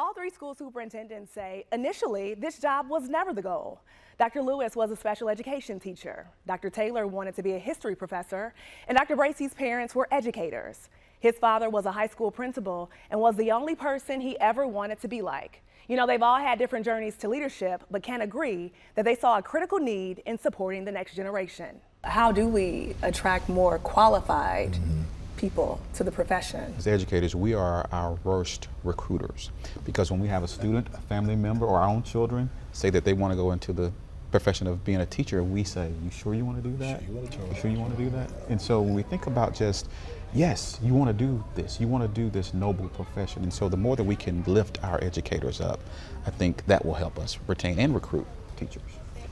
All three school superintendents say initially this job was never the goal. Dr. Lewis was a special education teacher. Dr. Taylor wanted to be a history professor, and Dr. Bracey's parents were educators. His father was a high school principal and was the only person he ever wanted to be like. You know, they've all had different journeys to leadership, but can agree that they saw a critical need in supporting the next generation. How do we attract more qualified people to the profession? As educators, we are our worst recruiters, because when we have a student, a family member, or our own children say that they want to go into the profession of being a teacher, we say, you sure you want to do that? You sure you want to do that? And so when we think about just, yes, you want to do this, you want to do this noble profession, and so the more that we can lift our educators up, I think that will help us retain and recruit teachers.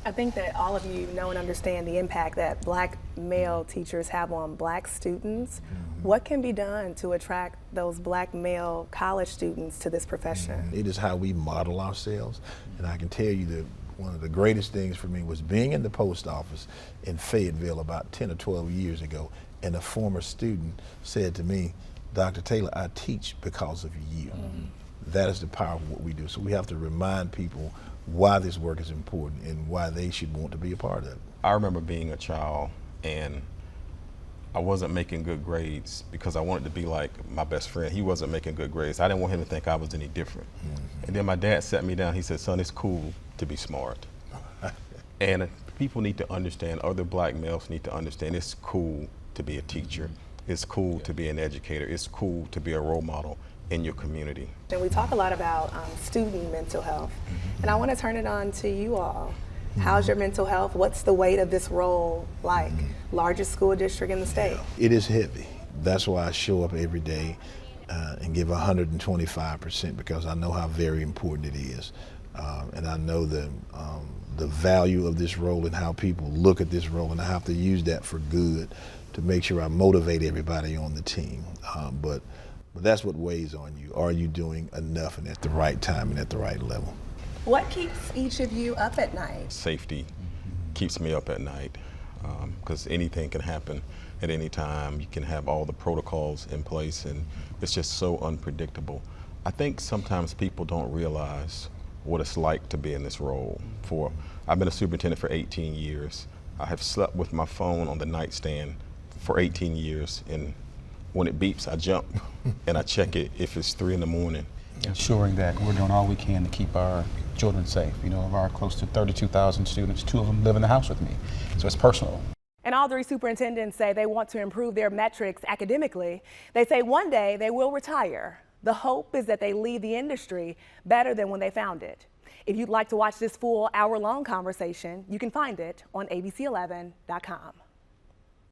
I think that all of you know and understand the impact that black male teachers have on black students. What can be done to attract those black male college students to this profession? It is how we model ourselves, and I can tell you that one of the greatest things for me was being in the post office in Fayetteville about 10 or 12 years ago, and a former student said to me, "Dr. Taylor, I teach because of you." That is the power of what we do. So we have to remind people why this work is important and why they should want to be a part of it. I remember being a child and I wasn't making good grades because I wanted to be like my best friend. He wasn't making good grades. I didn't want him to think I was any different. And then my dad sat me down, he said, "Son, it's cool to be smart." And people need to understand, other black males need to understand, it's cool to be a teacher. It's cool to be an educator. It's cool to be a role model in your community. And we talk a lot about student mental health, and I want to turn it on to you all. How's your mental health? What's the weight of this role like? Largest school district in the state. It is heavy. That's why I show up every day and give 125%, because I know how very important it is. And I know the value of this role and how people look at this role, and I have to use that for good to make sure I motivate everybody on the team. But that's what weighs on you. Are you doing enough and at the right time and at the right level? What keeps each of you up at night? Safety keeps me up at night, because anything can happen at any time. You can have all the protocols in place, and it's just so unpredictable. I think sometimes people don't realize what it's like to be in this role. I've been a superintendent for 18 years. I have slept with my phone on the nightstand for 18 years, and when it beeps, I jump and I check it if it's 3 in the morning. Ensuring that we're doing all we can to keep our children safe. You know, of our close to 32,000 students, 2 of them live in the house with me, so it's personal. And all three superintendents say they want to improve their metrics academically. They say one day they will retire. The hope is that they leave the industry better than when they found it. If you'd like to watch this full hour-long conversation, you can find it on abc11.com.